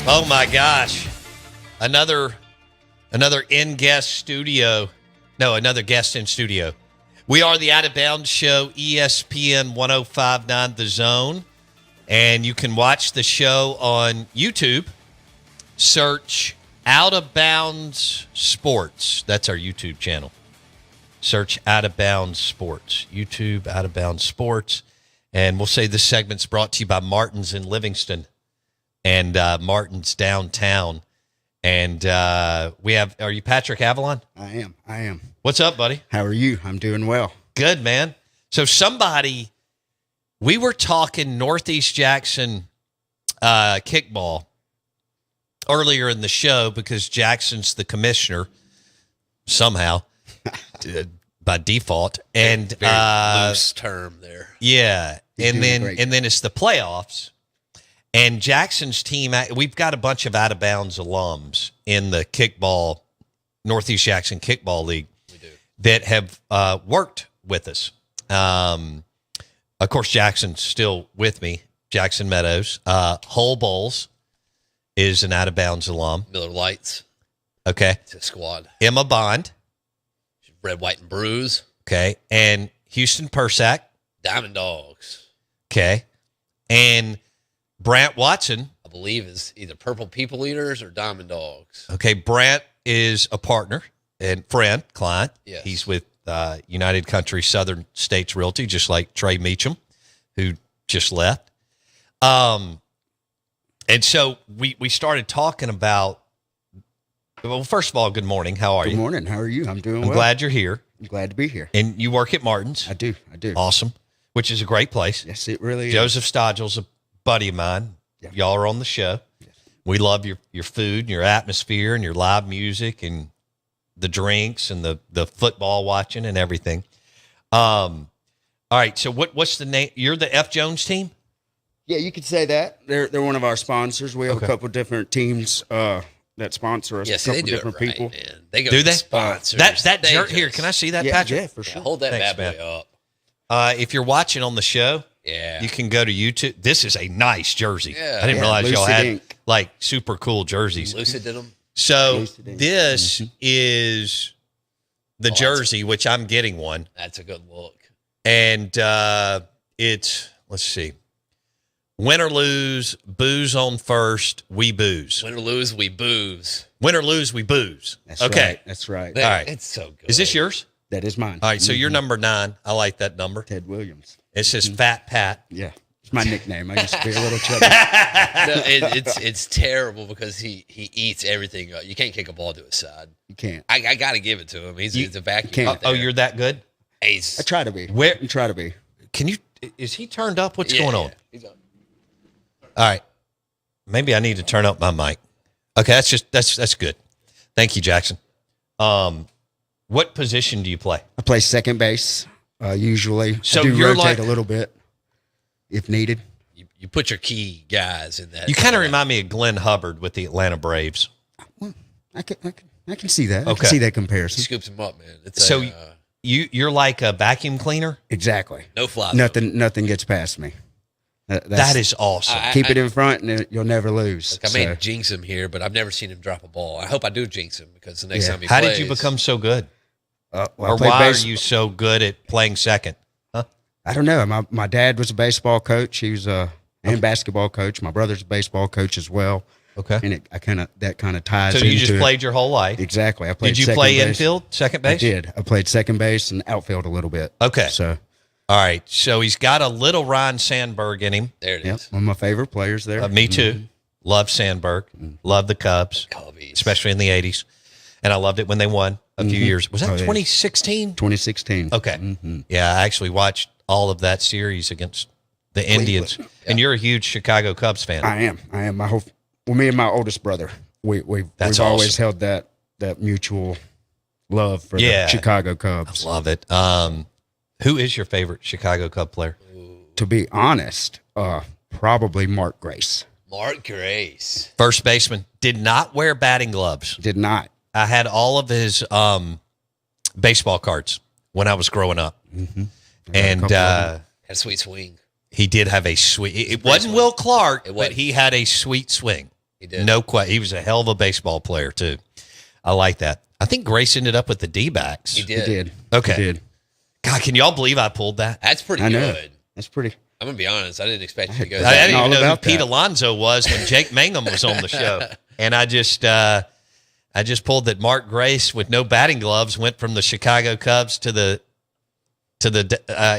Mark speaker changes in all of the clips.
Speaker 1: Oh my gosh. Another in-guest studio. No, another guest in studio. We are the Out of Bounds Show, ESPN 105.9 The Zone. And you can watch the show on YouTube. Search Out of Bounds Sports. That's our YouTube channel. Search Out of Bounds Sports. YouTube Out of Bounds Sports. And we'll say this segment's brought to you by Martin's in Livingston and Martin's downtown. And we have, are you Patrick Avalon?
Speaker 2: I am.
Speaker 1: What's up, buddy?
Speaker 2: How are you? I'm doing well.
Speaker 1: Good, man. So we were talking Northeast Jackson kickball earlier in the show because Jackson's the commissioner somehow by default. And
Speaker 3: very loose term there.
Speaker 1: Yeah. And then it's the playoffs. And Jackson's team, we've got a bunch of out of bounds alums in the kickball, Northeast Jackson Kickball League that have worked with us. Of course, Jackson's still with me, Jackson Meadows. Hull Bowles is an out of bounds alum.
Speaker 3: Miller Lights.
Speaker 1: Okay.
Speaker 3: It's a squad.
Speaker 1: Emma Bond.
Speaker 3: Red, White, and Bruise.
Speaker 1: Okay. And Houston Persack.
Speaker 3: Diamond Dogs.
Speaker 1: Okay. And Brant Watson,
Speaker 3: I believe, is either Purple People Eaters or Diamond Dogs.
Speaker 1: Okay, Brant is a partner and friend, client.
Speaker 3: Yes.
Speaker 1: He's with United Country Southern States Realty, just like Trey Meacham, who just left. And so we started talking about, well, first of all, good morning. How are you?
Speaker 2: Good morning. How are you? I'm doing well.
Speaker 1: I'm glad you're here.
Speaker 2: I'm glad to be here.
Speaker 1: And you work at Martin's.
Speaker 2: I do.
Speaker 1: Awesome, which is a great place.
Speaker 2: Yes, it really is.
Speaker 1: Joseph Stodgel's a buddy of mine.
Speaker 2: Yeah.
Speaker 1: Y'all are on the show.
Speaker 2: Yes.
Speaker 1: We love your food and your atmosphere and your live music and the drinks and the football watching and everything. All right. So what's the name? You're the F. Jones team?
Speaker 2: Yeah, you could say that. They're one of our sponsors. We have a couple different teams that sponsor us.
Speaker 3: Yes,
Speaker 2: a
Speaker 3: they
Speaker 2: couple
Speaker 3: do
Speaker 2: different
Speaker 3: it right,
Speaker 2: people.
Speaker 3: man. They go
Speaker 1: Do they?
Speaker 3: sponsors.
Speaker 1: That
Speaker 3: They
Speaker 1: jerk here.
Speaker 3: just-
Speaker 1: Can I see that,
Speaker 2: Yeah,
Speaker 1: Patrick?
Speaker 2: yeah, for sure.
Speaker 3: Hold that
Speaker 1: Thanks,
Speaker 3: bad boy
Speaker 1: man.
Speaker 3: up.
Speaker 1: If you're watching on the show,
Speaker 3: Yeah.
Speaker 1: you can go to YouTube. This is a nice jersey.
Speaker 3: Yeah.
Speaker 1: I didn't
Speaker 2: Yeah,
Speaker 1: realize y'all
Speaker 2: Lucid
Speaker 1: had
Speaker 2: ink.
Speaker 1: like super cool jerseys.
Speaker 3: Lucid did them.
Speaker 1: So
Speaker 2: Lucid ink.
Speaker 1: this is the jersey, which I'm getting one.
Speaker 3: That's a good look.
Speaker 1: And it's, let's see, win or lose, booze on first, we booze.
Speaker 3: Win or lose, we booze.
Speaker 1: Win or lose, we booze.
Speaker 2: That's
Speaker 1: okay.
Speaker 2: right. That's right.
Speaker 1: All right.
Speaker 3: It's so good.
Speaker 1: Is this yours?
Speaker 2: That is mine.
Speaker 1: All right, so you're number 9. I like that number.
Speaker 2: Ted Williams.
Speaker 1: It says Fat Pat.
Speaker 2: Yeah, it's my nickname. I used to be a little chubby.
Speaker 3: No, it's terrible because he eats everything up. You can't kick a ball to his side.
Speaker 2: You can't.
Speaker 3: I got to give it to him. He's a vacuum.
Speaker 2: can't.
Speaker 3: out there.
Speaker 1: Oh, you're that good?
Speaker 3: He's,
Speaker 2: I try to be.
Speaker 1: Where-
Speaker 2: I try to be.
Speaker 1: Can you, is he turned up? What's
Speaker 3: yeah,
Speaker 1: going on?
Speaker 3: he's on.
Speaker 1: All right. Maybe I need to turn up my mic. Okay, that's good. Thank you, Jackson. What position do you play?
Speaker 2: I play second base usually.
Speaker 1: So
Speaker 2: I do
Speaker 1: you're
Speaker 2: rotate
Speaker 1: like-
Speaker 2: a little bit if needed.
Speaker 3: You put your key guys in that.
Speaker 1: You kind of remind me of Glenn Hubbard with the Atlanta Braves.
Speaker 2: Well, I can see that. I
Speaker 1: Okay.
Speaker 2: can see that
Speaker 3: He
Speaker 2: comparison.
Speaker 3: scoops them up, man. It's
Speaker 1: So you're like a vacuum cleaner?
Speaker 2: Exactly.
Speaker 3: no fly.
Speaker 2: Nothing gets past me.
Speaker 1: That is awesome.
Speaker 2: Keep it in front, and you'll never lose.
Speaker 3: Look, I may jinx him here, but I've never seen him drop a ball. I hope I do jinx him because the next
Speaker 2: Yeah.
Speaker 3: time he
Speaker 1: How
Speaker 3: plays.
Speaker 1: did you become so good?
Speaker 2: Well,
Speaker 1: Or
Speaker 2: I played
Speaker 1: why are
Speaker 2: base-
Speaker 1: you so good at playing second? Huh?
Speaker 2: I don't know. My dad was a baseball coach. He was and basketball coach. My brother's a baseball coach as well.
Speaker 1: Okay.
Speaker 2: And that kind of ties.
Speaker 1: So you
Speaker 2: into
Speaker 1: just
Speaker 2: it.
Speaker 1: played your whole life.
Speaker 2: Exactly. I played.
Speaker 1: Did you
Speaker 2: second
Speaker 1: play
Speaker 2: base.
Speaker 1: infield, second
Speaker 2: I
Speaker 1: base?
Speaker 2: did. I played second base and outfield a little bit.
Speaker 1: Okay.
Speaker 2: So
Speaker 1: All right. So he's got a little Ryan Sandberg in him.
Speaker 3: There it
Speaker 2: yep,
Speaker 3: is.
Speaker 2: one of my favorite players there.
Speaker 1: Me too. Love Sandberg. Love the Cubs,
Speaker 3: Cubbies.
Speaker 1: especially in the 80s. And I loved it when they won a few years. Was that
Speaker 2: Oh, yeah.
Speaker 1: 2016?
Speaker 2: 2016.
Speaker 1: Okay. Yeah, I actually watched all of that series against the Indians. And you're a huge Chicago Cubs fan.
Speaker 2: I am. Me and my oldest brother, we've
Speaker 1: That's
Speaker 2: always
Speaker 1: awesome.
Speaker 2: held that mutual love for
Speaker 1: Yeah.
Speaker 2: the Chicago Cubs.
Speaker 1: Love it. Who is your favorite Chicago Cub player?
Speaker 2: To be honest, probably Mark Grace.
Speaker 3: Mark Grace.
Speaker 1: First baseman. Did not wear batting gloves.
Speaker 2: Did not.
Speaker 1: I had all of his baseball cards when I was growing up. And
Speaker 2: couple of
Speaker 3: Had a sweet swing.
Speaker 1: he did have a sweet. It wasn't Will Clark,
Speaker 3: It
Speaker 1: but
Speaker 3: wasn't.
Speaker 1: he had a sweet swing.
Speaker 3: He did.
Speaker 1: No question. He was a hell of a baseball player, too. I like that. I think Grace ended up with the D-backs.
Speaker 3: He did.
Speaker 2: He did.
Speaker 1: Okay.
Speaker 2: He did.
Speaker 1: God, can y'all believe I pulled that?
Speaker 3: That's pretty
Speaker 2: I know.
Speaker 3: good.
Speaker 2: That's pretty.
Speaker 3: I'm going to be honest. I didn't expect you to go
Speaker 1: I
Speaker 3: that.
Speaker 1: didn't
Speaker 2: all
Speaker 1: even know who
Speaker 2: about
Speaker 1: Pete
Speaker 2: that.
Speaker 1: Alonso was when Jake Mangum was on the show. And I just pulled that Mark Grace, with no batting gloves, went from the Chicago Cubs to the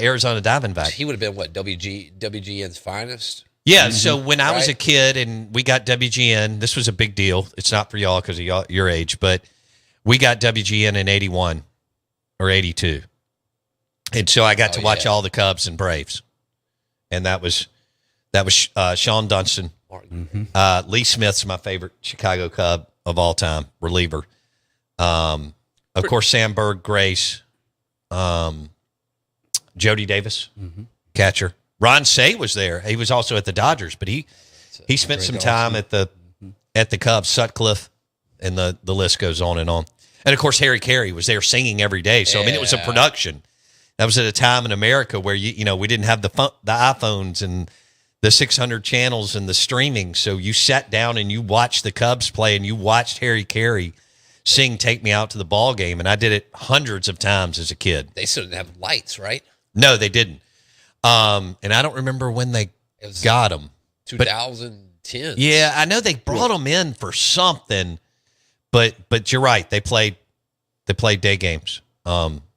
Speaker 1: Arizona Diamondbacks.
Speaker 3: He would have been, what, WGN's finest?
Speaker 1: Yeah, so when I was a
Speaker 3: Right.
Speaker 1: kid and we got WGN, this was a big deal. It's not for y'all because of your age, but we got WGN in 81 or 82. And so I got to watch all the Cubs and Braves. And that was Sean Dunston. Lee Smith's my favorite Chicago Cub of all time, reliever. Of course, Sam Berg, Grace, Jody Davis, catcher. Ron Say was there. He was also at the Dodgers, but he spent some time at the Cubs, Sutcliffe, and the list goes on and on. And of course, Harry Carey was there singing every day. So I mean, it was a production. That was at a time in America where we didn't have the iPhones and the 600 channels and the streaming. So you sat down and you watched the Cubs play and you watched Harry Carey sing "Take Me Out to the Ball Game," and I did it hundreds of times as a kid.
Speaker 3: They still didn't have lights, right?
Speaker 1: No, they didn't. And I don't remember when they got them.
Speaker 3: 2010.
Speaker 1: Yeah, I know they brought them in for something, but you're right. They played day games,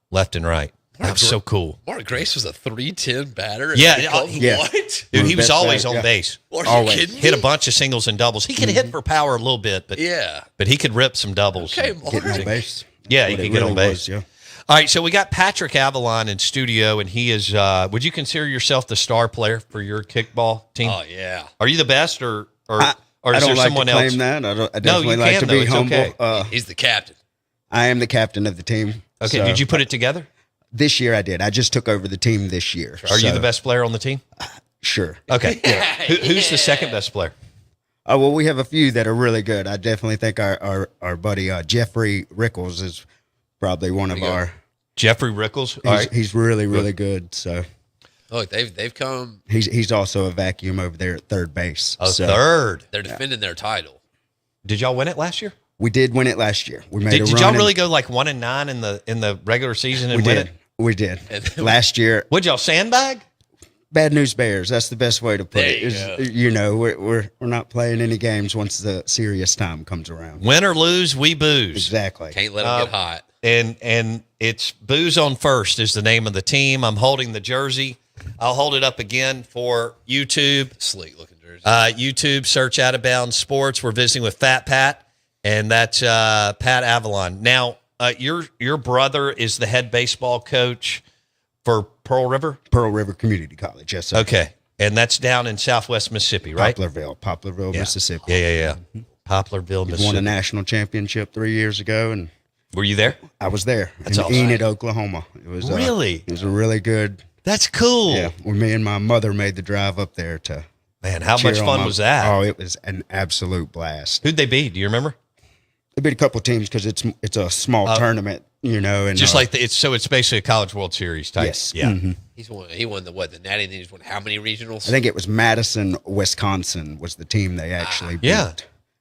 Speaker 1: left and right. That was so cool.
Speaker 3: Mark Grace was a 310 batter.
Speaker 1: Yeah,
Speaker 2: yeah.
Speaker 3: What?
Speaker 1: Dude, he was
Speaker 2: Best
Speaker 1: always
Speaker 2: batter,
Speaker 1: on base.
Speaker 3: Are you
Speaker 2: Always.
Speaker 3: kidding me?
Speaker 1: Hit a bunch of singles and doubles. He could hit for power a little bit, but
Speaker 3: Yeah.
Speaker 1: but he could rip some doubles.
Speaker 3: Okay,
Speaker 2: Getting on
Speaker 3: Mark.
Speaker 2: base.
Speaker 1: Yeah, he
Speaker 2: What
Speaker 1: could
Speaker 2: it
Speaker 1: get on
Speaker 2: really
Speaker 1: base.
Speaker 2: was, yeah.
Speaker 1: All right, so we got Patrick Avalon in studio, and he is. Would you consider yourself the star player for your kickball team?
Speaker 3: Oh, yeah.
Speaker 1: Are you the best, or
Speaker 2: I
Speaker 1: is
Speaker 2: don't
Speaker 1: there
Speaker 2: like
Speaker 1: someone
Speaker 2: to claim
Speaker 1: else?
Speaker 2: that. I
Speaker 1: No,
Speaker 2: definitely
Speaker 1: you
Speaker 2: like
Speaker 1: can,
Speaker 2: to
Speaker 1: though.
Speaker 2: be
Speaker 1: It's
Speaker 2: humble.
Speaker 1: okay.
Speaker 3: He's the captain.
Speaker 2: I am the captain of the team.
Speaker 1: Okay,
Speaker 2: so
Speaker 1: did you put it together?
Speaker 2: This year I did. I just took over the team this year.
Speaker 1: Are you
Speaker 2: so,
Speaker 1: the best player on the team?
Speaker 2: Sure.
Speaker 1: Okay. Who's the second best player?
Speaker 2: Oh, well, we have a few that are really good. I definitely think our buddy Jeffrey Rickles is probably one of our.
Speaker 1: Jeffrey Rickles. All right.
Speaker 2: He's really, really good. So
Speaker 3: Look, they've come.
Speaker 2: he's also a vacuum over there at third base.
Speaker 1: A
Speaker 2: So
Speaker 1: third.
Speaker 3: They're defending their title.
Speaker 1: Did y'all win it last year?
Speaker 2: we did win it last year. We made
Speaker 1: Did
Speaker 2: a run.
Speaker 1: y'all
Speaker 2: and-
Speaker 1: really go like 1-9 in the regular season and
Speaker 2: We
Speaker 1: win
Speaker 2: did.
Speaker 1: it?
Speaker 2: We did. Last year,
Speaker 1: Would y'all sandbag?
Speaker 2: bad news bears. That's the best way to put
Speaker 3: There
Speaker 2: it.
Speaker 3: you
Speaker 2: Is,
Speaker 3: go.
Speaker 2: you know, we're not playing any games once the serious time comes around.
Speaker 1: Win or lose, we booze.
Speaker 2: Exactly.
Speaker 3: Can't let them get hot.
Speaker 1: And it's Booze on First is the name of the team. I'm holding the jersey. I'll hold it up again for YouTube.
Speaker 3: Sleek looking jersey.
Speaker 1: YouTube, search Out of Bounds Sports. We're visiting with Fat Pat, and that's Pat Avalon. Now, your brother is the head baseball coach for Pearl River?
Speaker 2: Pearl River Community College. Yes, sir.
Speaker 1: Okay. And that's down in southwest Mississippi, right?
Speaker 2: Poplarville, Mississippi.
Speaker 1: Yeah. Poplarville,
Speaker 2: We won a
Speaker 1: Mississippi.
Speaker 2: national championship 3 years ago, and
Speaker 1: Were you there?
Speaker 2: I was there
Speaker 1: That's
Speaker 2: in
Speaker 1: awesome.
Speaker 2: Enid, Oklahoma. It was
Speaker 1: Really?
Speaker 2: It was a really good.
Speaker 1: That's cool.
Speaker 2: Yeah, where me and my mother made the drive up there to.
Speaker 1: Man, how
Speaker 2: cheer
Speaker 1: much
Speaker 2: on
Speaker 1: fun
Speaker 2: my-
Speaker 1: was that?
Speaker 2: Oh, it was an absolute blast.
Speaker 1: Who'd they beat? Do you remember?
Speaker 2: They beat a couple teams because it's a small tournament, you know, and
Speaker 1: Just like it's basically a College World Series type.
Speaker 2: yes,
Speaker 1: Yeah.
Speaker 2: mhm.
Speaker 3: He won the Natty, and then he's won how many regionals?
Speaker 2: I think it was Madison, Wisconsin was the team they actually beat.
Speaker 1: Yeah.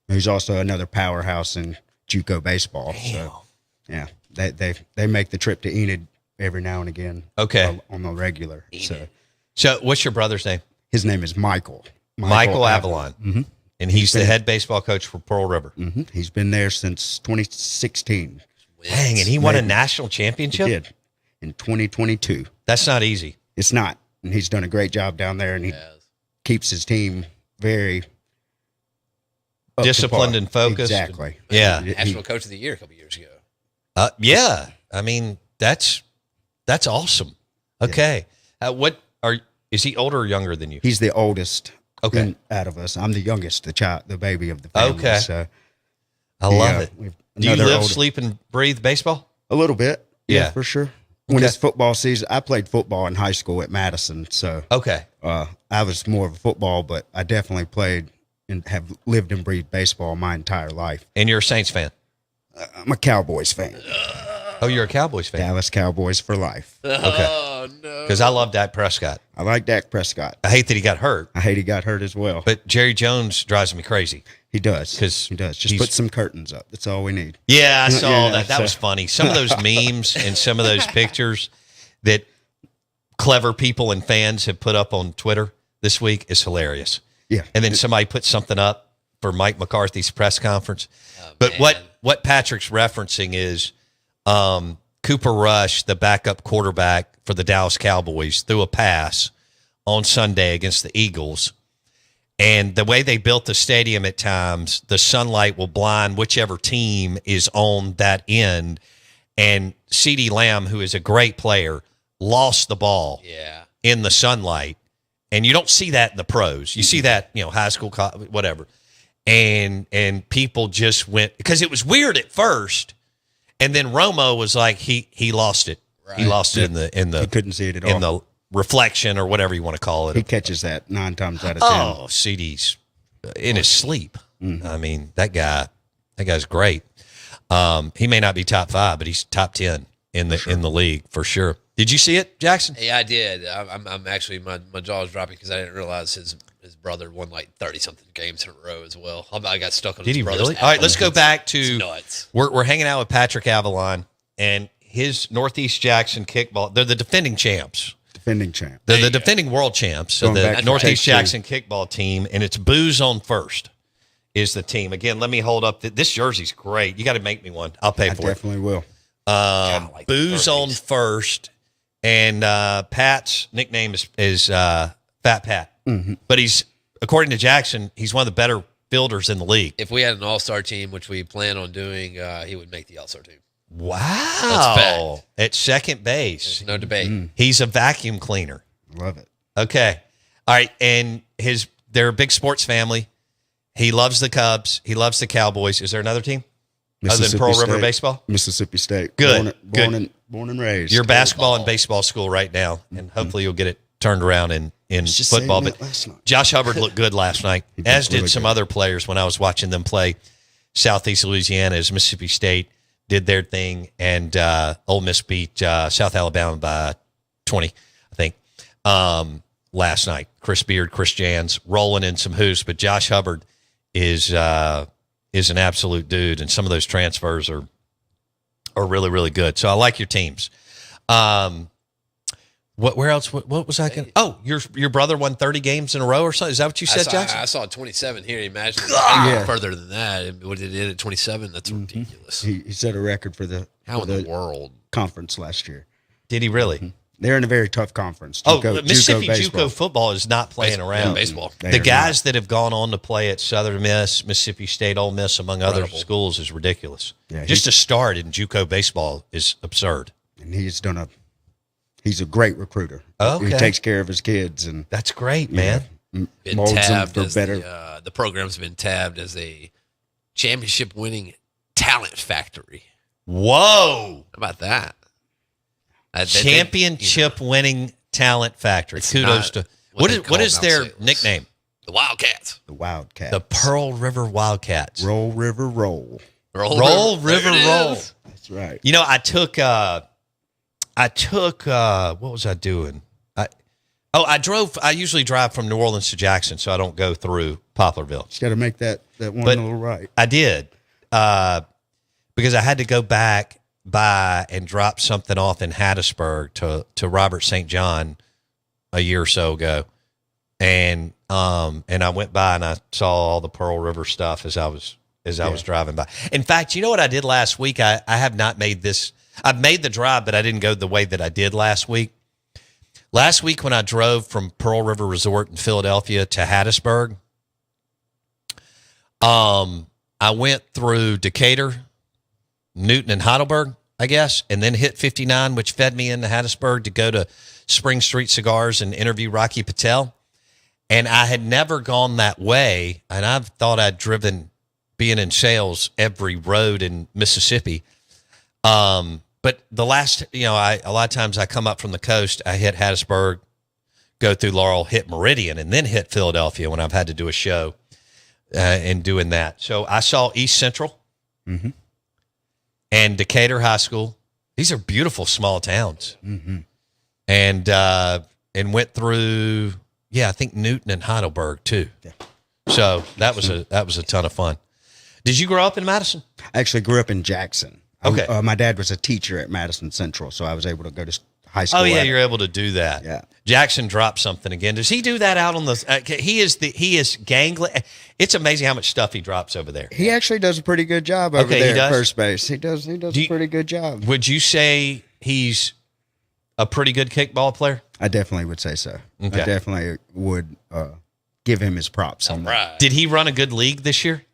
Speaker 2: Who's also another powerhouse in JUCO baseball. So yeah, they make the trip to Enid every now and again.
Speaker 1: Okay.
Speaker 2: On the regular. So
Speaker 1: So what's your brother's name?
Speaker 2: his name is Michael.
Speaker 1: Michael Avalon. Mm-hmm. And he's the head baseball coach for Pearl River.
Speaker 2: Mhm. He's been there since 2016.
Speaker 1: Dang, and he won a national championship?
Speaker 2: He did in 2022.
Speaker 1: That's not easy.
Speaker 2: It's not, and he's done a great job down there, and he keeps his team very up to
Speaker 1: Disciplined
Speaker 2: par.
Speaker 1: and focused.
Speaker 2: Exactly.
Speaker 1: Yeah.
Speaker 3: National Coach of the Year a couple years ago.
Speaker 1: Yeah. I mean, that's awesome. Okay. Is he older or younger than you?
Speaker 2: He's the oldest.
Speaker 1: Okay.
Speaker 2: Out of us, I'm the youngest, the baby of the family.
Speaker 1: Okay.
Speaker 2: So
Speaker 1: I love it.
Speaker 2: we've-
Speaker 1: Do you
Speaker 2: another
Speaker 1: live,
Speaker 2: older-
Speaker 1: sleep, and breathe baseball?
Speaker 2: a little bit?
Speaker 1: Yeah.
Speaker 2: For sure. When
Speaker 1: Okay.
Speaker 2: it's football season, I played football in high school at Madison, so
Speaker 1: Okay.
Speaker 2: I was more of a football, but I definitely played and have lived and breathed baseball my entire life.
Speaker 1: And you're a Saints fan?
Speaker 2: I'm a Cowboys fan.
Speaker 1: Oh, you're a Cowboys fan.
Speaker 2: Dallas Cowboys for life.
Speaker 3: Oh, no.
Speaker 1: Because I love Dak Prescott.
Speaker 2: I like Dak Prescott.
Speaker 1: I hate that he got hurt,
Speaker 2: I hate he got hurt as well.
Speaker 1: but Jerry Jones drives me crazy.
Speaker 2: He does.
Speaker 1: 'Cause
Speaker 2: he does. Just
Speaker 1: he's-
Speaker 2: put some curtains up. That's all we need.
Speaker 1: Yeah, I saw
Speaker 2: Yeah,
Speaker 1: that. That
Speaker 2: so-
Speaker 1: was funny. Some of those memes and some of those pictures that clever people and fans have put up on Twitter this week is hilarious.
Speaker 2: Yeah.
Speaker 1: And then somebody put something up for Mike McCarthy's press conference.
Speaker 3: Oh,
Speaker 1: But
Speaker 3: man.
Speaker 1: what Patrick's referencing is Cooper Rush, the backup quarterback for the Dallas Cowboys, threw a pass on Sunday against the Eagles. And the way they built the stadium at times, the sunlight will blind whichever team is on that end. And CeeDee Lamb, who is a great player, lost the ball
Speaker 3: Yeah.
Speaker 1: in the sunlight. And you don't see that in the pros. You see that, high school, whatever. And people just went, because it was weird at first. And then Romo was like, he lost it.
Speaker 3: Right.
Speaker 1: He lost it in the
Speaker 2: He couldn't see it at
Speaker 1: in
Speaker 2: all.
Speaker 1: the reflection or whatever you want to call it.
Speaker 2: He catches that 9 times out of 10.
Speaker 1: Oh, CD's in his sleep. I mean, that guy's great. He may not be top 5, but he's top 10 in the league for sure. Did you see it, Jackson?
Speaker 3: Yeah, I did. I'm actually, my jaw was dropping because I didn't realize his brother won like 30-something games in a row as well. I got stuck on
Speaker 1: Did
Speaker 3: his
Speaker 1: he
Speaker 3: brother's
Speaker 1: really? All right, let's go
Speaker 3: Avalon.
Speaker 1: back
Speaker 3: It's
Speaker 1: to
Speaker 3: nuts.
Speaker 1: we're hanging out with Patrick Avalon and his Northeast Jackson kickball. They're the defending champs.
Speaker 2: Defending champ.
Speaker 1: They're
Speaker 3: There
Speaker 1: the
Speaker 3: you go.
Speaker 1: defending world champs. So
Speaker 2: Going
Speaker 1: the
Speaker 2: back to
Speaker 1: Northeast
Speaker 2: take two.
Speaker 1: Jackson kickball team, and it's Booze on First is the team. Again, let me hold up. This jersey's great. You got to make me one. I'll pay
Speaker 2: I
Speaker 1: for it.
Speaker 2: definitely will.
Speaker 3: like
Speaker 1: Booze
Speaker 3: 30s.
Speaker 1: on First, and Pat's nickname is Fat Pat.
Speaker 2: Mm-hmm.
Speaker 1: But he's, according to Jackson, he's one of the better fielders in the league.
Speaker 3: If we had an all-star team, which we plan on doing, he would make the all-star team.
Speaker 1: Wow.
Speaker 3: fact.
Speaker 1: At second base,
Speaker 3: There's no debate.
Speaker 1: he's a vacuum cleaner.
Speaker 2: Love it.
Speaker 1: Okay. All right. And they're a big sports family. He loves the Cubs. He loves the Cowboys. Is there another team other than Pearl River
Speaker 2: State.
Speaker 1: Baseball?
Speaker 2: Mississippi State.
Speaker 1: Good,
Speaker 2: Born and raised.
Speaker 1: You're basketball and baseball school right now, and hopefully you'll get it turned around in
Speaker 2: just
Speaker 1: football.
Speaker 2: saying
Speaker 1: But
Speaker 2: that last night.
Speaker 1: Josh Hubbard looked good last night,
Speaker 2: He
Speaker 1: as
Speaker 2: looked
Speaker 1: did
Speaker 2: really
Speaker 1: some
Speaker 2: good.
Speaker 1: other players when I was watching them play Southeast Louisiana as Mississippi State did their thing, and Ole Miss beat South Alabama by 20, I think, last night. Chris Beard, Chris Jans rolling in some hoops, but Josh Hubbard is an absolute dude, and some of those transfers are really, really good. So I like your teams. Where else? What was I going to? Oh, your brother won 30 games in a row or something? Is that what you said, Jackson?
Speaker 3: I saw 27 here. Imagine
Speaker 2: Yeah.
Speaker 3: further than that. What did it at 27? That's ridiculous.
Speaker 2: He set a record for the
Speaker 3: How
Speaker 2: for
Speaker 3: in the world?
Speaker 2: conference last year.
Speaker 1: Did he really?
Speaker 2: They're in a very tough conference.
Speaker 1: Mississippi
Speaker 2: baseball.
Speaker 1: JUCO football is not playing around.
Speaker 3: Baseball.
Speaker 2: They
Speaker 1: The
Speaker 2: are
Speaker 1: guys that have gone on to play at Southern Miss, Mississippi State, Ole Miss, among other
Speaker 3: Incredible.
Speaker 1: schools, is ridiculous.
Speaker 2: Yeah,
Speaker 1: Just to start in JUCO baseball is absurd.
Speaker 2: not. And he's a great recruiter.
Speaker 1: Okay.
Speaker 2: He takes care of his kids and
Speaker 1: That's great, man.
Speaker 3: Been
Speaker 2: molds them
Speaker 3: tabbed
Speaker 2: for
Speaker 3: as
Speaker 2: better.
Speaker 3: the program's been tabbed as a championship-winning talent factory.
Speaker 1: Whoa!
Speaker 3: How about that?
Speaker 1: Championship winning talent factory.
Speaker 3: It's
Speaker 1: Kudos
Speaker 3: not
Speaker 1: to
Speaker 3: what they
Speaker 1: what
Speaker 3: call
Speaker 1: is
Speaker 3: Mount
Speaker 1: their
Speaker 3: St. Louis.
Speaker 1: nickname?
Speaker 3: The Wildcats.
Speaker 2: the Wildcats.
Speaker 1: The Pearl River Wildcats.
Speaker 2: Roll River Roll.
Speaker 1: Roll River
Speaker 3: There it
Speaker 1: Roll.
Speaker 3: is.
Speaker 2: That's right.
Speaker 1: You know, I took what was I doing? I usually drive from New Orleans to Jackson, so I don't go through Poplarville.
Speaker 2: Just got to make that one
Speaker 1: But-
Speaker 2: little right.
Speaker 1: I did, because I had to go back by and drop something off in Hattiesburg to Robert St. John a year or so ago. And I went by and I saw all the Pearl River stuff as I was driving by. In fact, you know what I did last week? I have not made this. I've made the drive, but I didn't go the way that I did last week. Last week when I drove from Pearl River Resort in Philadelphia to Hattiesburg, I went through Decatur, Newton, and Heidelberg, I guess, and then hit 59, which fed me into Hattiesburg to go to Spring Street Cigars and interview Rocky Patel. And I had never gone that way, and I thought I'd driven, being in sales, every road in Mississippi. But the last, a lot of times I come up from the coast, I hit Hattiesburg, go through Laurel, hit Meridian, and then hit Philadelphia when I've had to do a show and doing that. So I saw East Central and Decatur High School These are beautiful small towns. And went through, I think Newton and Heidelberg too.
Speaker 2: Yeah.
Speaker 1: So that was a ton of fun. Did you grow up in Madison?
Speaker 2: I actually grew up in Jackson.
Speaker 1: Okay.
Speaker 2: My dad was a teacher at Madison Central, so I was able to go to high school.
Speaker 1: Oh yeah,
Speaker 2: at it.
Speaker 1: you're able to do that.
Speaker 2: Yeah.
Speaker 1: Jackson dropped something again. Does he do that out on the? He is gangly. It's amazing how much stuff he drops over there.
Speaker 2: He actually does a pretty good job over
Speaker 1: Okay, he
Speaker 2: there
Speaker 1: does?
Speaker 2: at first base. He does a pretty good job.
Speaker 1: Would you say he's a pretty good kickball player?
Speaker 2: I definitely would say so.
Speaker 1: Okay.
Speaker 2: I definitely would give him his props on that.
Speaker 3: Right.
Speaker 1: Did he run a good league this year?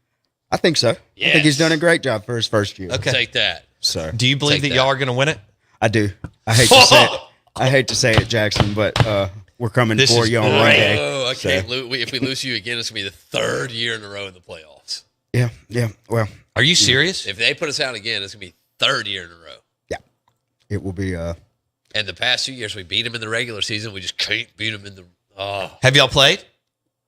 Speaker 2: I think so. I think he's done a great job for his first year.
Speaker 1: Okay.
Speaker 3: Take that.
Speaker 2: So
Speaker 1: Do you believe
Speaker 3: Take
Speaker 1: that y'all
Speaker 3: that.
Speaker 1: are going to win it?
Speaker 2: I do. I hate to say it. I hate to say it, Jackson, but we're coming
Speaker 1: This
Speaker 2: for
Speaker 1: is
Speaker 2: you on one
Speaker 1: great.
Speaker 2: day.
Speaker 3: Oh, I
Speaker 2: So,
Speaker 3: can't lose. If we lose you again, it's going to be the third year in a row in the playoffs.
Speaker 2: Yeah. Well,
Speaker 1: Are you serious?
Speaker 3: If they put us out again, it's going to be third year in a row.
Speaker 2: yeah. It will be.
Speaker 3: And the past 2 years, we beat them in the regular season. We just can't beat them in the. Oh,
Speaker 1: Have y'all played?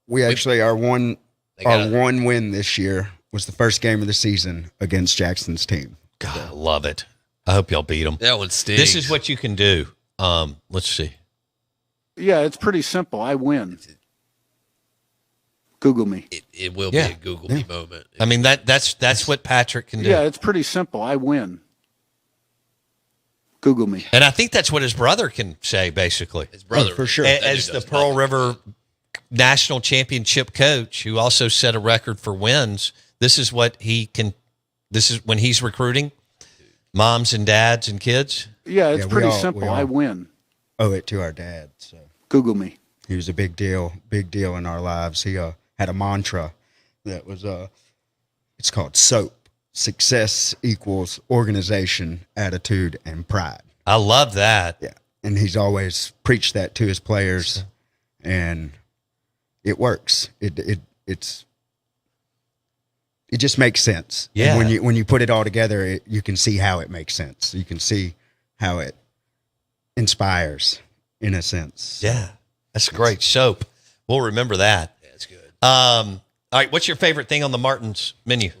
Speaker 2: We actually our one
Speaker 3: got it.
Speaker 2: one win this year was the first game of the season against Jackson's team.
Speaker 1: God, I love it. I hope y'all beat them.
Speaker 3: that one stings.
Speaker 1: This is what you can do. Let's see.
Speaker 4: Yeah, it's pretty simple. I win. Google me.
Speaker 3: It will
Speaker 1: Yeah.
Speaker 3: be a Google me moment.
Speaker 1: I mean that's what Patrick can do.
Speaker 4: Yeah, it's pretty simple. I win. Google me.
Speaker 1: And I think that's what his brother can say, basically.
Speaker 3: His brother,
Speaker 2: for sure.
Speaker 3: that dude
Speaker 1: As the
Speaker 3: does
Speaker 1: Pearl
Speaker 3: nothing.
Speaker 1: River national championship coach, who also set a record for wins, this is what he can. This is when he's recruiting moms and dads and kids.
Speaker 4: Yeah, it's
Speaker 2: Yeah, we
Speaker 4: pretty
Speaker 2: all-
Speaker 4: simple.
Speaker 2: we all-
Speaker 4: I win.
Speaker 2: Owe it to our dad. So
Speaker 4: Google me.
Speaker 2: he was a big deal in our lives. He had a mantra that was it's called SOAP. Success equals organization, attitude, and pride.
Speaker 1: I love that.
Speaker 2: Yeah. And he's always preached that to his players, and it works. It just makes sense.
Speaker 1: Yeah.
Speaker 2: And when you put it all together, you can see how it makes sense. You can see how it inspires, in a sense.
Speaker 1: Yeah, that's great. Soap. We'll remember that.
Speaker 3: Yeah, it's good.
Speaker 1: All right, what's your favorite thing on the Martin's menu?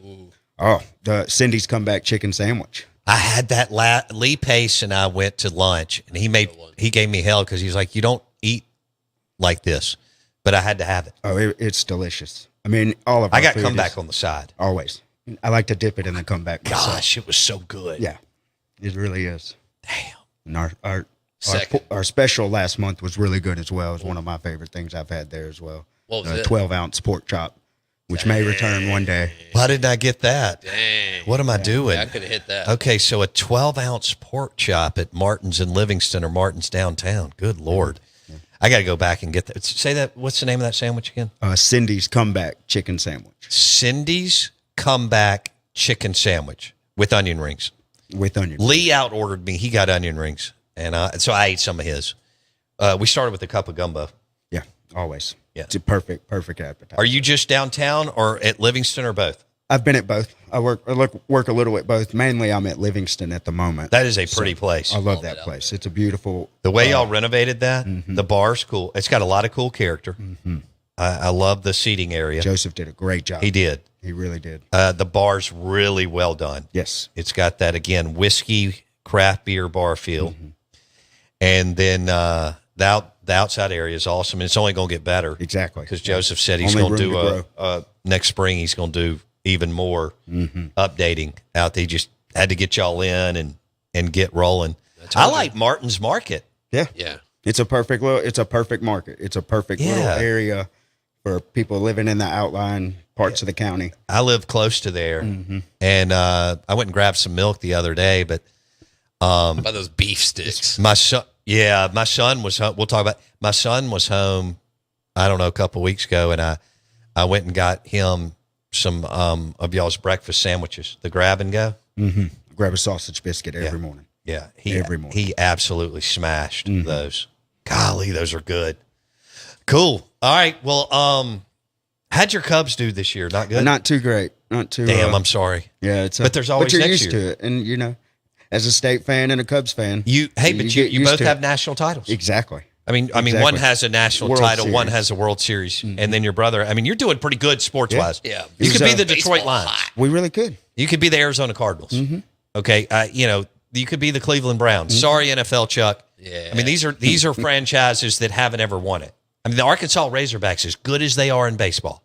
Speaker 2: Oh, the Cindy's comeback chicken sandwich.
Speaker 1: I had that. Lee Pace and I went to lunch, and he gave me hell because he's like, "You don't eat like this," but I had to have it.
Speaker 2: Oh, it's delicious. I mean, all of
Speaker 1: I
Speaker 2: our
Speaker 1: got
Speaker 2: food
Speaker 1: comeback
Speaker 2: is-
Speaker 1: on the side.
Speaker 2: always. I like to dip it in the comeback. myself.
Speaker 1: Gosh, it was so good.
Speaker 2: Yeah, it really is.
Speaker 1: Damn.
Speaker 2: And
Speaker 3: Second.
Speaker 2: our special last month was really good as well. It was one of my favorite things I've had there as well.
Speaker 3: What was
Speaker 2: The
Speaker 3: it?
Speaker 2: 12-ounce pork chop, which may return one day.
Speaker 1: Why didn't I get that?
Speaker 3: Dang.
Speaker 1: What am I doing?
Speaker 3: I could have hit that.
Speaker 1: Okay, so a 12-ounce pork chop at Martin's in Livingston or Martin's downtown. Good Lord. I got to go back and get that. Say that. What's the name of that sandwich again?
Speaker 2: Cindy's comeback chicken sandwich
Speaker 1: Cindy's Comeback Chicken Sandwich with onion rings.
Speaker 2: with onion.
Speaker 1: Lee out-ordered me. He got onion rings, and so I ate some of his. We started with a cup of gumbo.
Speaker 2: Yeah, always.
Speaker 1: Yeah.
Speaker 2: It's a perfect appetizer.
Speaker 1: Are you just downtown or at Livingston or both?
Speaker 2: I've been at both. I work a little at both. Mainly, I'm at Livingston at the moment.
Speaker 1: That is a pretty place.
Speaker 2: I love that place. It's a beautiful.
Speaker 1: The way y'all renovated that, the bar's cool. It's got a lot of cool character. I love the seating area.
Speaker 2: Joseph did a great job.
Speaker 1: He did.
Speaker 2: He really did.
Speaker 1: The bar's really well done.
Speaker 2: Yes.
Speaker 1: It's got that, again, whiskey, craft beer bar feel. And then the outside area is awesome. And it's only going to get better.
Speaker 2: Exactly.
Speaker 1: Because Joseph said he's
Speaker 2: Only
Speaker 1: going to
Speaker 2: room
Speaker 1: do
Speaker 2: to
Speaker 1: next spring, he's going to do even more updating out there. He just had to get y'all in and get rolling. I like Martin's Market.
Speaker 2: Yeah.
Speaker 3: Yeah.
Speaker 2: It's a perfect market. It's a perfect little
Speaker 1: Yeah.
Speaker 2: area for people living in the outlying parts of the county.
Speaker 1: I live close to there. And I went and grabbed some milk the other day, but
Speaker 3: How about those beef sticks?
Speaker 1: my son was home. We'll talk about, my son was home, I don't know, a couple of weeks ago, and I went and got him some of y'all's breakfast sandwiches, the grab and go.
Speaker 2: Grab a sausage biscuit every morning.
Speaker 1: Yeah,
Speaker 2: Every morning.
Speaker 1: he absolutely smashed those. Golly, those are good. Cool. All right. Well, how'd your Cubs do this year? Not good.
Speaker 2: Not too great. Not too.
Speaker 1: Damn, I'm sorry.
Speaker 2: Yeah,
Speaker 1: But there's always
Speaker 2: But you're
Speaker 1: next
Speaker 2: used
Speaker 1: year.
Speaker 2: to it, and you know, as a State fan and a Cubs fan,
Speaker 1: But
Speaker 2: get
Speaker 1: you
Speaker 2: used
Speaker 1: both
Speaker 2: to
Speaker 1: have
Speaker 2: it.
Speaker 1: national titles.
Speaker 2: Exactly.
Speaker 1: I mean, one
Speaker 2: Exactly.
Speaker 1: has a national
Speaker 2: World
Speaker 1: title, one
Speaker 2: Series.
Speaker 1: has a World Series, and then your brother. I mean, you're doing pretty good sports wise.
Speaker 3: Yeah.
Speaker 1: You
Speaker 2: He's,
Speaker 1: could be the
Speaker 3: Baseball
Speaker 1: Detroit Lions.
Speaker 3: hot.
Speaker 2: We really could.
Speaker 1: You could be the Arizona Cardinals. Okay, you could be the Cleveland Browns. Sorry, NFL, Chuck.
Speaker 3: Yeah.
Speaker 1: I mean, these are franchises that haven't ever won it. I mean, the Arkansas Razorbacks, as good as they are in baseball,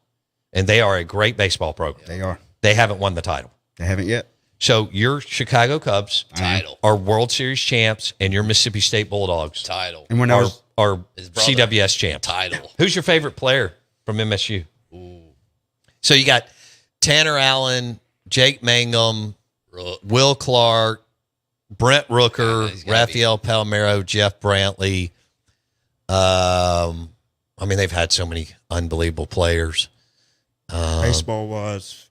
Speaker 1: and they are a great baseball program.
Speaker 2: They are.
Speaker 1: They haven't won the title.
Speaker 2: They haven't yet.
Speaker 1: So your Chicago Cubs
Speaker 3: Title.
Speaker 1: are World Series champs, and your Mississippi State Bulldogs
Speaker 3: Title.
Speaker 2: And when I was
Speaker 1: are
Speaker 3: His brother.
Speaker 1: CWS champs.
Speaker 3: Title.
Speaker 1: Who's your favorite player from MSU?
Speaker 3: Ooh.
Speaker 1: So you got Tanner Allen, Jake Mangum,
Speaker 3: Rook.
Speaker 1: Will Clark, Brent Rooker,
Speaker 3: Yeah, he's gotta be.
Speaker 1: Rafael Palmero, Jeff Brantley. I mean, they've had so many unbelievable players.
Speaker 2: baseball was.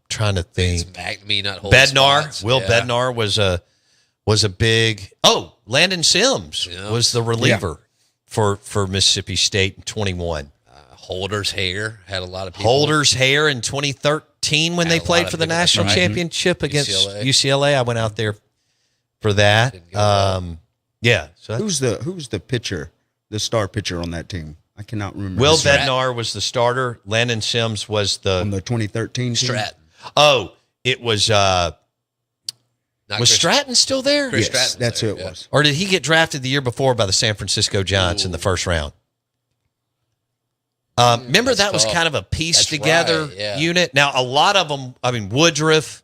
Speaker 1: Trying to think.
Speaker 3: It's McNamee not holding
Speaker 1: Bednar,
Speaker 3: spots.
Speaker 1: Will
Speaker 3: Yeah.
Speaker 1: Bednar was a big. Oh, Landon Sims
Speaker 3: Yeah.
Speaker 1: was the reliever for Mississippi State in 21.
Speaker 3: Holder's hair had a lot of people.
Speaker 1: Holder's hair in 2013 when
Speaker 3: Had
Speaker 1: they
Speaker 3: a lot
Speaker 1: played
Speaker 3: of
Speaker 1: for the
Speaker 3: people, that's
Speaker 1: national
Speaker 3: right.
Speaker 1: championship against
Speaker 3: UCLA.
Speaker 1: UCLA. I went out there for that.
Speaker 3: Didn't go well.
Speaker 1: Yeah. So that's-
Speaker 2: Who's the pitcher, the star pitcher on that team? I cannot remember.
Speaker 1: Will
Speaker 3: Stratton.
Speaker 1: Bednar was the starter. Landon Sims was
Speaker 2: on
Speaker 1: the.
Speaker 2: the 2013 team?
Speaker 3: Stratton.
Speaker 1: Oh, it was.
Speaker 3: Not
Speaker 1: Was
Speaker 3: Chris-
Speaker 1: Stratton still there?
Speaker 3: Chris
Speaker 2: Yes,
Speaker 3: Stratton was
Speaker 2: that's
Speaker 3: there,
Speaker 2: who it
Speaker 3: yeah.
Speaker 2: was.
Speaker 1: Or did he get drafted the year before by the San Francisco Giants in the first round? Remember,
Speaker 3: that's
Speaker 1: that was
Speaker 3: tough.
Speaker 1: kind of a piece
Speaker 3: That's
Speaker 1: together
Speaker 3: right, yeah.
Speaker 1: unit. Now, a lot of them, I mean, Woodruff,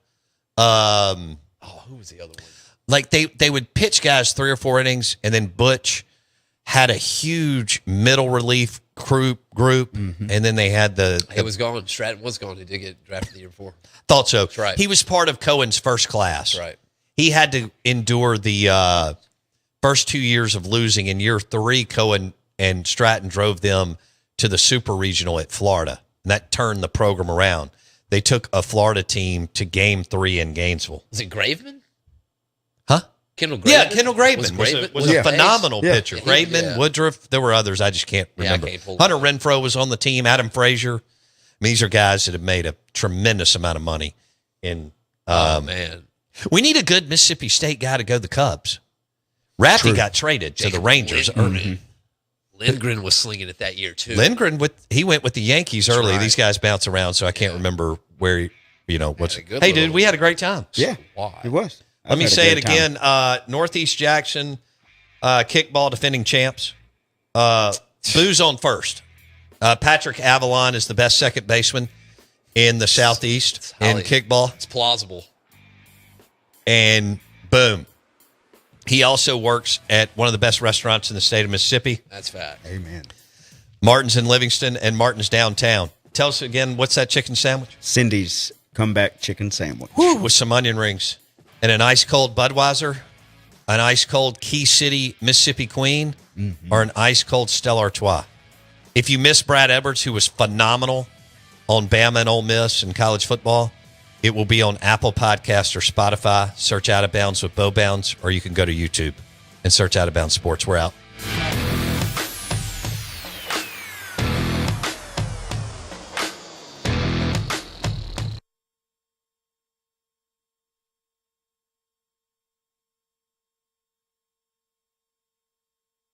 Speaker 3: Oh, who was the other one?
Speaker 1: like they would pitch guys 3 or 4 innings, and then Butch had a huge middle relief group, and then they had
Speaker 3: He was gone. Stratton was gone. He did get drafted the year before.
Speaker 1: thought so.
Speaker 3: That's right.
Speaker 1: He was part of Cohen's first class.
Speaker 3: That's right.
Speaker 1: He had to endure the first 2 years of losing. In year 3, Cohen and Stratton drove them to the Super Regional at Florida, and that turned the program around. They took a Florida team to Game 3 in Gainesville.
Speaker 3: Was it Graveman?
Speaker 1: Huh?
Speaker 3: Kendall Graveman?
Speaker 1: Yeah, Kendall Graveman was a
Speaker 2: Yeah.
Speaker 1: phenomenal
Speaker 2: Yeah.
Speaker 1: pitcher.
Speaker 3: Yeah, he-
Speaker 1: Graveman,
Speaker 3: yeah.
Speaker 1: Woodruff, there were others I just can't
Speaker 3: Yeah, I
Speaker 1: remember.
Speaker 3: can't pull
Speaker 1: Hunter
Speaker 3: it up.
Speaker 1: Renfro was on the team. Adam Frazier. I mean, these are guys that have made a tremendous amount of money. In
Speaker 3: Oh, man.
Speaker 1: we need a good Mississippi State guy to go the Cubs. Raffy
Speaker 2: True.
Speaker 1: got traded to the
Speaker 3: Jacob
Speaker 1: Rangers.
Speaker 3: Lindgren. Lindgren was slinging it that year, too.
Speaker 1: Lindgren he went with the Yankees
Speaker 3: That's
Speaker 1: early.
Speaker 3: right.
Speaker 1: These guys bounce around, so I can't remember where what's.
Speaker 3: a good
Speaker 1: Hey, dude,
Speaker 3: little-
Speaker 1: we had a great time.
Speaker 2: Yeah,
Speaker 3: Why?
Speaker 2: it was.
Speaker 1: Let me
Speaker 2: I've had a
Speaker 1: say it
Speaker 2: great time.
Speaker 1: again. Northeast Jackson, kickball defending champs. Boo's on first. Patrick Avalon is the best second baseman in the Southeast in
Speaker 3: highly-
Speaker 1: kickball.
Speaker 3: It's plausible.
Speaker 1: And boom. He also works at one of the best restaurants in the state of Mississippi,
Speaker 3: That's fact.
Speaker 2: Amen.
Speaker 1: Martin's in Livingston and Martin's downtown. Tell us again, what's that chicken sandwich?
Speaker 2: Cindy's comeback chicken sandwich.
Speaker 1: With some onion rings and an ice cold Budweiser, an ice cold Key City Mississippi Queen, or an ice cold Stella Artois. If you miss Brad Edwards, who was phenomenal on Bama and Ole Miss and college football, it will be on Apple Podcast or Spotify. Search Out of Bounds with Bow Bounds, or you can go to YouTube and search Out of Bounds Sports. We're out.